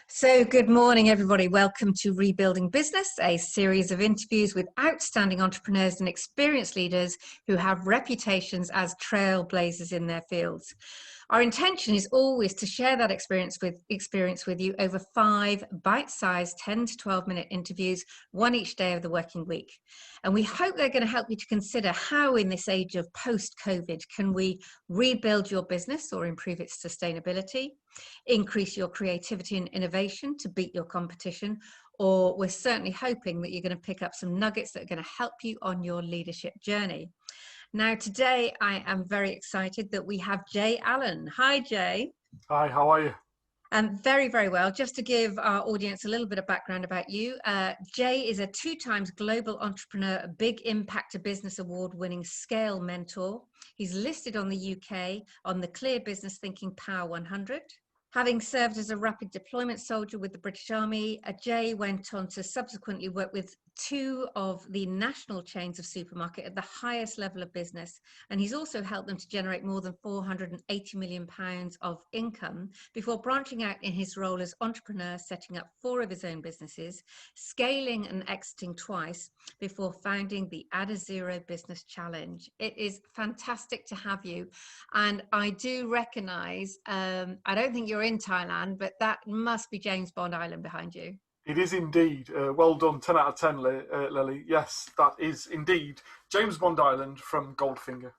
So, good morning, everybody. Welcome to Rebuilding Business, a series of interviews with outstanding entrepreneurs and experienced leaders who have reputations as trailblazers in their fields. Our intention is always to share that experience with you over 5 bite-sized 10 to 12-minute interviews, one each day of the working week. And we hope they're going to help you to consider how, in this age of post-COVID, can we rebuild your business or improve its sustainability, increase your creativity and innovation to beat your competition, or we're certainly hoping that you're going to pick up some nuggets that are going to help you on your leadership journey. Now, today I am very excited that we have Jay Allen. Hi, Jay. Hi, how are you? Very, very well. Just to give our audience a little bit of background about you, Jay is a 2-time global entrepreneur, big impact to business award-winning scale mentor. He's listed on the UK on the Clear Business Thinking Power 100. Having served as a rapid deployment soldier with the British Army, Jay went on to subsequently work with 2 of the national chains of supermarket at the highest level of business. And he's also helped them to generate more than £480 million of income before branching out in his role as entrepreneur, setting up 4 of his own businesses, scaling and exiting twice before founding the Adazero Business Challenge. It is fantastic to have you. And I do recognize, I don't think you're in Thailand, but that must be James Bond Island behind you. It is indeed. Well done, 10 out of 10, Lily. Yes, that is indeed James Bond Island from Goldfinger.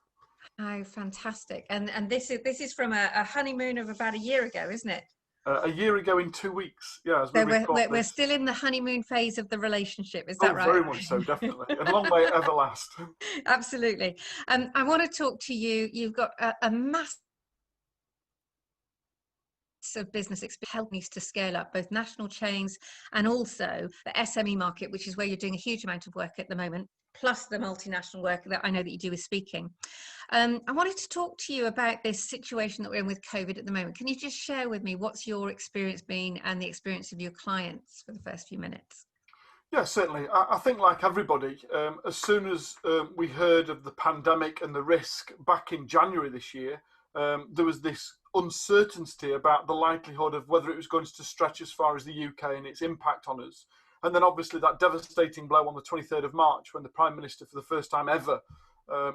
Oh, fantastic. And this is from a honeymoon of about a year ago, isn't it? A year ago in 2 weeks. Yeah, as So we're still in the honeymoon phase of the relationship. Is that right? Very much so, definitely. And long may it ever last. Absolutely. I want to talk to you. You've got a massive of business experience helping us to scale up both national chains and also the SME market, which is where you're doing a huge amount of work at the moment, plus the multinational work that I know that you do with speaking. I wanted to talk to you about this situation that we're in with COVID at the moment. Can you just share with me what's your experience been and the experience of your clients for the first few minutes? Yeah, certainly. I think like everybody, as soon as we heard of the pandemic and the risk back in January this year, there was this uncertainty about the likelihood of whether it was going to stretch as far as the UK and its impact on us. And then obviously that devastating blow on the 23rd of March when the Prime Minister for the first time ever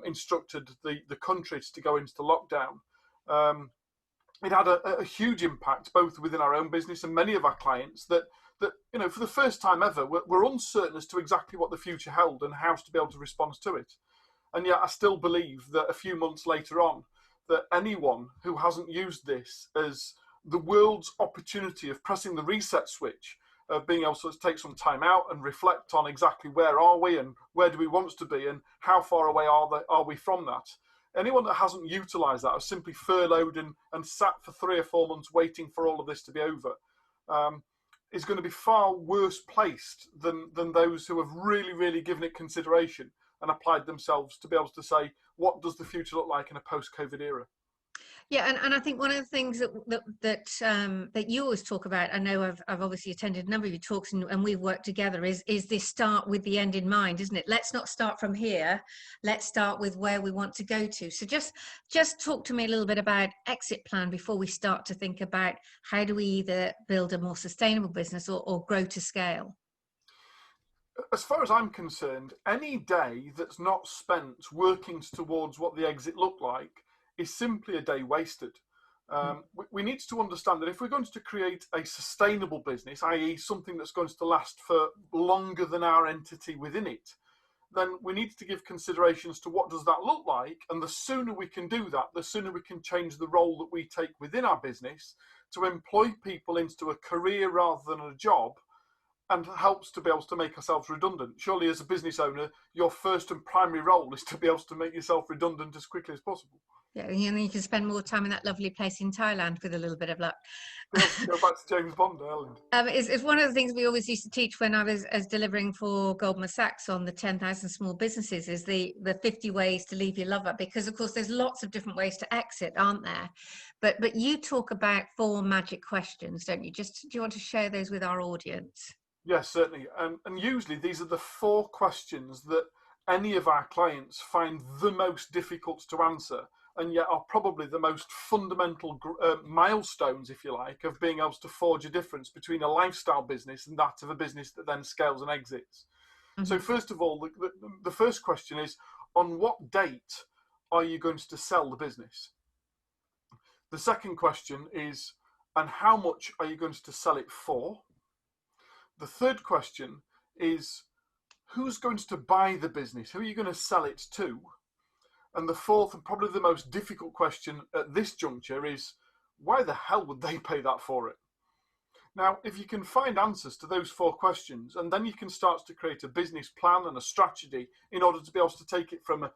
instructed the countries to go into lockdown. It had a huge impact both within our own business and many of our clients that you know, for the first time ever, we're uncertain as to exactly what the future held and how to be able to respond to it. And yet I still believe that a few months later on, that anyone who hasn't used this as the world's opportunity of pressing the reset switch, of being able to take some time out and reflect on exactly where are we and where do we want to be and how far away are we from that. Anyone that hasn't utilised that or simply furloughed and sat for 3 or 4 months waiting for all of this to be over is going to be far worse placed than those who have really, really given it consideration and applied themselves to be able to say, what does the future look like in a post-COVID era? Yeah, and I think one of the things that you always talk about, I know I've obviously attended a number of your talks and we've worked together, is this start with the end in mind, isn't it? Let's not start from here. Let's start with where we want to go to. So just talk to me a little bit about exit plan before we start to think about how do we either build a more sustainable business or grow to scale. As far as I'm concerned, any day that's not spent working towards what the exit looked like is simply a day wasted. We need to understand that if we're going to create a sustainable business, i.e. something that's going to last for longer than our entity within it, then we need to give considerations to what does that look like, and the sooner we can do that, the sooner we can change the role that we take within our business to employ people into a career rather than a job, and helps to be able to make ourselves redundant. Surely as a business owner, your first and primary role is to be able to make yourself redundant as quickly as possible. Yeah, and then you can spend more time in that lovely place in Thailand with a little bit of luck. Go back to James Bond Island. It's one of the things we always used to teach when I was as delivering for Goldman Sachs on the 10,000 small businesses is the 50 ways to leave your lover, because of course there's lots of different ways to exit, aren't there? But you talk about 4 magic questions, don't you? Do you want to share those with our audience? Yes, certainly. And usually these are the 4 questions that any of our clients find the most difficult to answer. and yet are probably the most fundamental milestones, if you like, of being able to forge a difference between a lifestyle business and that of a business that then scales and exits. So first of all, the first question is, on what date are you going to sell the business? The second question is, and how much are you going to sell it for? The third question is, who's going to buy the business? Who are you going to sell it to? And the fourth, and probably the most difficult question at this juncture, is why the hell would they pay that for it? Now, if you can find answers to those four questions, and then you can start to create a business plan and a strategy in order to be able to take it from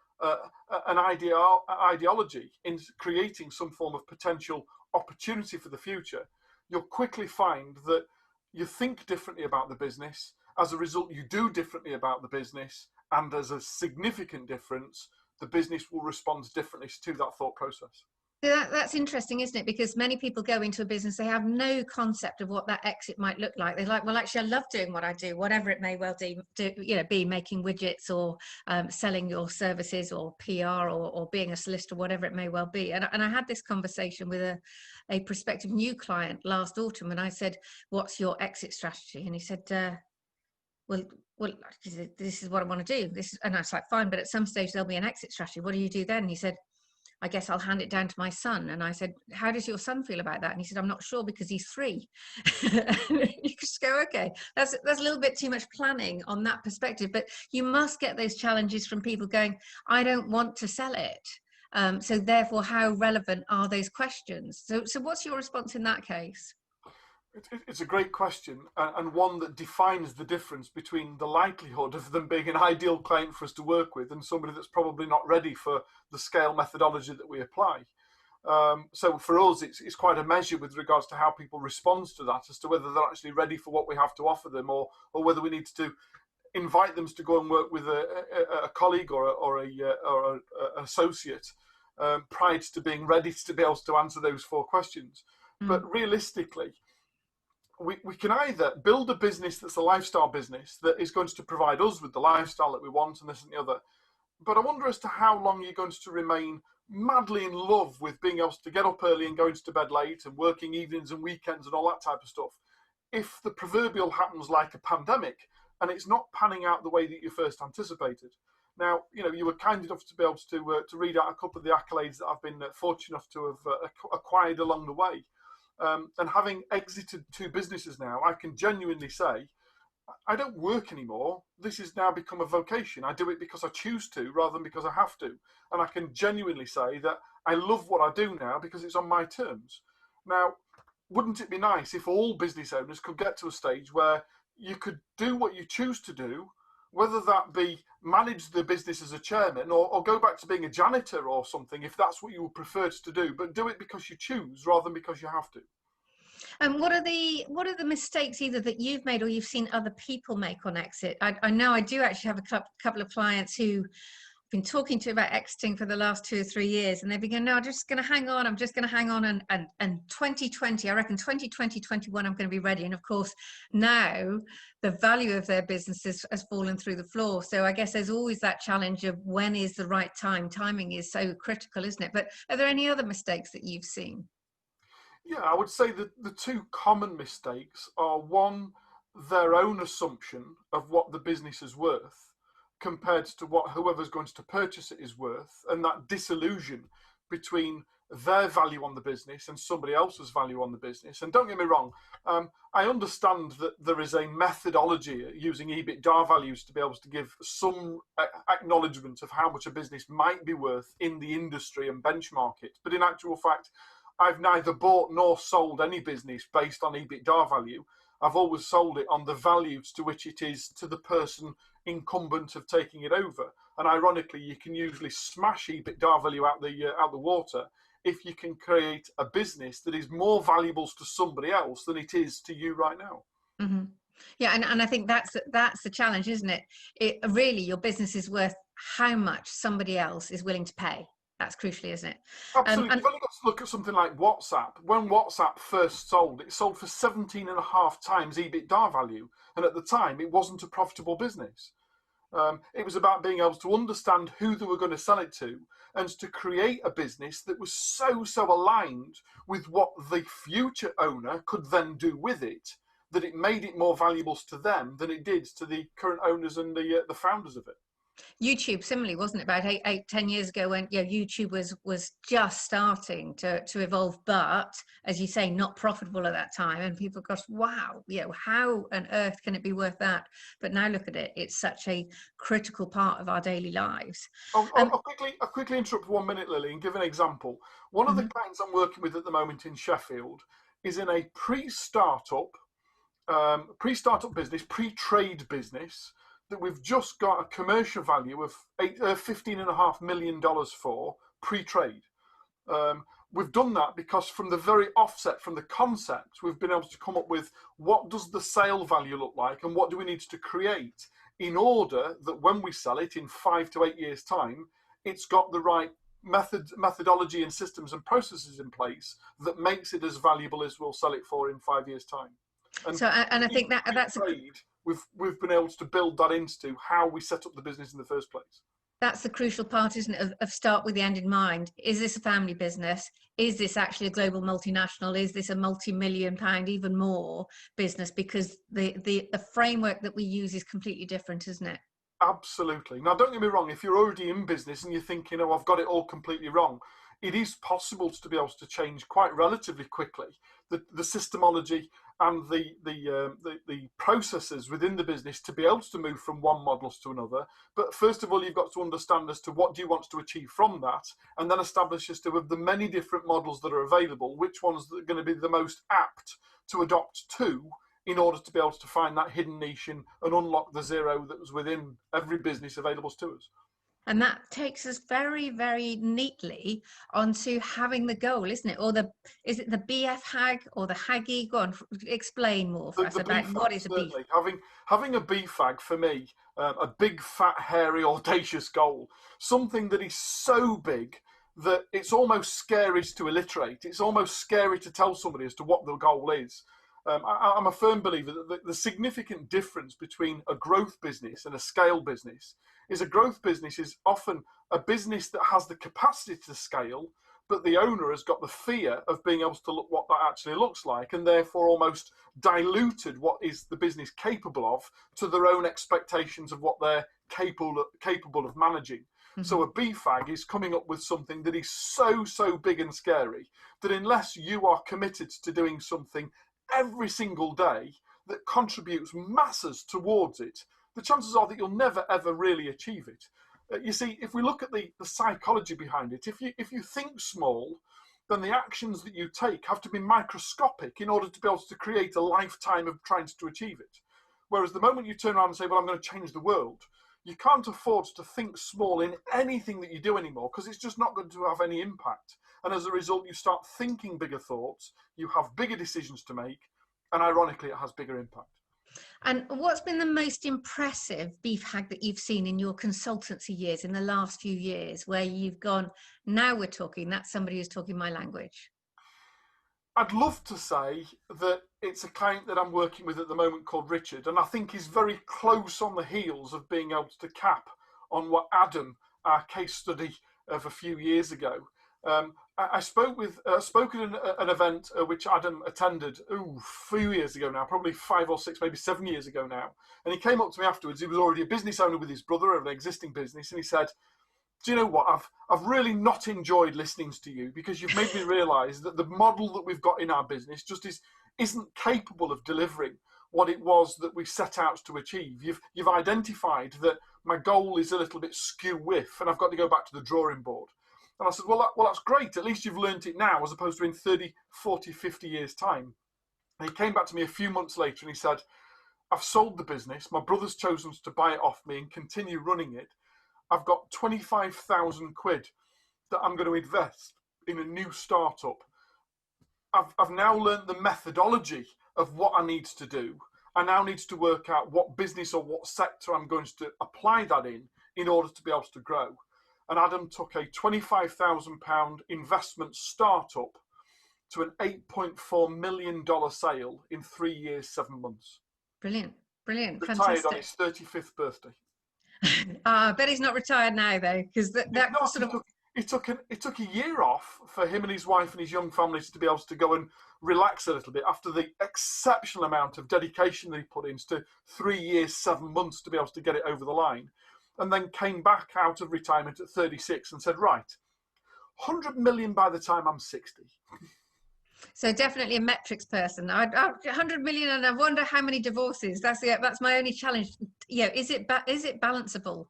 an ideology into creating some form of potential opportunity for the future, you'll quickly find that you think differently about the business. As a result, you do differently about the business, and as a significant difference, the business will respond differently to that thought process. That's interesting, isn't it? Because many people go into a business, they have no concept of what that exit might look like. They're like, well, actually, I love doing what I do, whatever it may well be making widgets or selling your services or PR or being a solicitor, whatever it may well be. And I had this conversation with a prospective new client last autumn, and I said, what's your exit strategy? And he said, well, this is what I want to do. And I was like, fine, but at some stage there'll be an exit strategy. What do you do then? And he said, I guess I'll hand it down to my son. And I said, how does your son feel about that? And he said, I'm not sure because he's 3. You just go, okay, that's a little bit too much planning on that perspective. But you must get those challenges from people going, I don't want to sell it. So therefore, how relevant are those questions? So what's your response in that case? It's a great question, and one that defines the difference between the likelihood of them being an ideal client for us to work with and somebody that's probably not ready for the scale methodology that we apply. So for us, it's quite a measure with regards to how people respond to that, as to whether they're actually ready for what we have to offer them, or whether we need to invite them to go and work with a colleague or an associate prior to being ready to be able to answer those 4 questions. But realistically, we can either build a business that's a lifestyle business that is going to provide us with the lifestyle that we want and this and the other. But I wonder as to how long you're going to remain madly in love with being able to get up early and going to bed late and working evenings and weekends and all that type of stuff. If the proverbial happens like a pandemic and it's not panning out the way that you first anticipated. Now, you were kind enough to be able to read out a couple of the accolades that I've been fortunate enough to have acquired along the way. And having exited 2 businesses now, I can genuinely say, I don't work anymore. This has now become a vocation. I do it because I choose to rather than because I have to. And I can genuinely say that I love what I do now because it's on my terms. Now, wouldn't it be nice if all business owners could get to a stage where you could do what you choose to do, whether that be manage the business as a chairman or go back to being a janitor or something, if that's what you would prefer to do, but do it because you choose rather than because you have to. And what are the mistakes either that you've made or you've seen other people make on exit? I know I do actually have a couple of clients who I've been talking to about exiting for the last 2 or 3 years, and they've been going, no, I'm just going to hang on. I'm just going to hang on. And 2020, I reckon 2020, 21, I'm going to be ready. And of course, now the value of their business has fallen through the floor. So I guess there's always that challenge of when is the right time. Timing is so critical, isn't it? But are there any other mistakes that you've seen? Yeah, I would say that the 2 common mistakes are, one, their own assumption of what the business is worth compared to what whoever's going to purchase it is worth, and that disillusion between their value on the business and somebody else's value on the business. And don't get me wrong, I understand that there is a methodology using EBITDA values to be able to give some acknowledgement of how much a business might be worth in the industry and benchmark it. But in actual fact, I've neither bought nor sold any business based on EBITDA value. I've always sold it on the values to which it is to the person incumbent of taking it over. And ironically, you can usually smash EBITDA value out the water if you can create a business that is more valuable to somebody else than it is to you right now. Mm-hmm. Yeah, and I think that's the challenge, isn't it? Really, your business is worth how much somebody else is willing to pay. That's crucially, isn't it? Absolutely. You've only got to look at something like WhatsApp. When WhatsApp first sold, it sold for 17.5 times EBITDA value. And at the time, it wasn't a profitable business. It was about being able to understand who they were going to sell it to, and to create a business that was so aligned with what the future owner could then do with it, that it made it more valuable to them than it did to the current owners and the founders of it. YouTube, similarly, wasn't it about 10 years ago when YouTube was just starting to evolve, but as you say, not profitable at that time, and people got, wow, how on earth can it be worth that? But now look at it; it's such a critical part of our daily lives. I'll quickly interrupt for 1 minute, Lily, and give an example. One of the clients I'm working with at the moment in Sheffield is in a pre-startup business, pre-trade business, that we've just got a commercial value of $15.5 million for pre-trade. We've done that because from the very offset, from the concept, we've been able to come up with what does the sale value look like and what do we need to create in order that when we sell it in 5 to 8 years' time, it's got the right methodology and systems and processes in place that makes it as valuable as we'll sell it for in 5 years' time. And I think that's we've been able to build that into how we set up the business in the first place. That's the crucial part, isn't it, of start with the end in mind. Is this a family business? Is this actually a global multinational? Is this a multi-million pound, even more business? Because the framework that we use is completely different, isn't it? Absolutely. Now, don't get me wrong, if you're already in business and you're thinking, oh, I've got it all completely wrong, it is possible to be able to change quite relatively quickly the systemology and the processes within the business to be able to move from one model to another. But first of all, you've got to understand as to what do you want to achieve from that, and then establish as to, of the many different models that are available, which ones are going to be the most apt to adopt to, in order to be able to find that hidden niche and unlock the zero that was within every business available to us. And that takes us very, very neatly onto having the goal, isn't it? Or is it the BFHAG or the HAGI? Go on, explain more for us about what is a BFHAG. Having a BFAG for me, a big, fat, hairy, audacious goal, something that is so big that it's almost scary to alliterate. It's almost scary to tell somebody as to what the goal is. I'm a firm believer that the significant difference between a growth business and a scale business is a growth business is often a business that has the capacity to scale, but the owner has got the fear of being able to look what that actually looks like, and therefore almost diluted what is the business capable of to their own expectations of what they're capable of managing. Mm-hmm. So a BFAG is coming up with something that is so big and scary that unless you are committed to doing something every single day that contributes masses towards it, the chances are that you'll never ever really achieve it. You see, if we look at the psychology behind it, if you think small, then the actions that you take have to be microscopic in order to be able to create a lifetime of trying to achieve it. Whereas the moment you turn around and say, well, I'm going to change the world, you can't afford to think small in anything that you do anymore, because it's just not going to have any impact. And as a result, you start thinking bigger thoughts, you have bigger decisions to make, and ironically, it has bigger impact. And what's been the most impressive BFHAG that you've seen in your consultancy years, in the last few years, where you've gone, now we're talking, that's somebody who's talking my language? I'd love to say that it's a client that I'm working with at the moment called Richard, and I think he's very close on the heels of being able to cap on what Adam, our case study of a few years ago. I spoke at an event which Adam attended a few years ago now, probably 5 or 6, maybe 7 years ago now. And he came up to me afterwards. He was already a business owner with his brother of an existing business, and he said, "Do you know what? I've really not enjoyed listening to you, because you've made me realise that the model that we've got in our business just isn't capable of delivering what it was that we set out to achieve. You've identified that my goal is a little bit skew-whiff, and I've got to go back to the drawing board." And I said, well, that's great. At least you've learnt it now, as opposed to in 30, 40, 50 years' time. And he came back to me a few months later and he said, I've sold the business. My brother's chosen to buy it off me and continue running it. I've got 25,000 quid that I'm going to invest in a new startup. I've now learned the methodology of what I need to do. I now need to work out what business or what sector I'm going to apply that in order to be able to grow. And Adam took a £25,000 investment startup to an $8.4 million sale in 3 years, 7 months. Brilliant. Retired Fantastic. on his 35th birthday. I bet he's not retired now, though, because that sort of... it took a year off for him and his wife and his young families to be able to go and relax a little bit after the exceptional amount of dedication that he put into 3 years, 7 months to be able to get it over the line. And then came back out of retirement at 36 and said, right, 100 million by the time I'm 60. So definitely a metrics person. 100 million, and I wonder how many divorces. That's my only challenge. Is it balanceable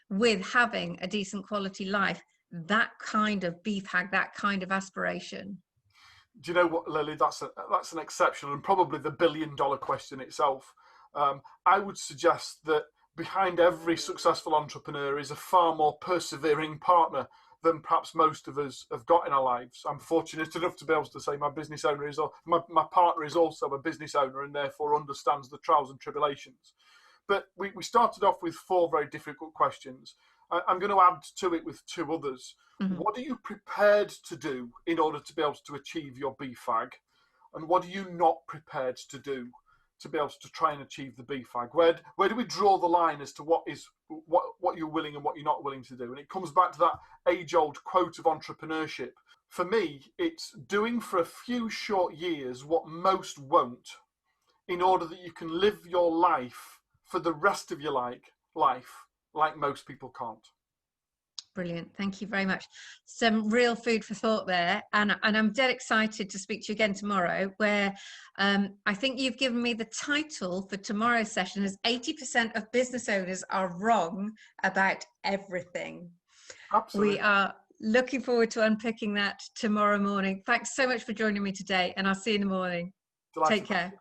with having a decent quality life? That kind of BFAG, that kind of aspiration. Do you know what, Lily? That's an exceptional and probably the billion-dollar question itself. I would suggest that behind every successful entrepreneur is a far more persevering partner than perhaps most of us have got in our lives. I'm fortunate enough to be able to say my partner is also a business owner and therefore understands the trials and tribulations. But we started off with 4 very difficult questions. I'm going to add to it with 2 others. Mm-hmm. What are you prepared to do in order to be able to achieve your BFAG? And what are you not prepared to do to be able to try and achieve the BFAG? Where do we draw the line as to what you're willing and what you're not willing to do? And it comes back to that age-old quote of entrepreneurship. For me, it's doing for a few short years what most won't, in order that you can live your life for the rest of your life like most people can't. Brilliant. Thank you very much. Some real food for thought there. And I'm dead excited to speak to you again tomorrow, where I think you've given me the title for tomorrow's session as 80% of business owners are wrong about everything. Absolutely. We are looking forward to unpicking that tomorrow morning. Thanks so much for joining me today, and I'll see you in the morning. Delighted. Take care.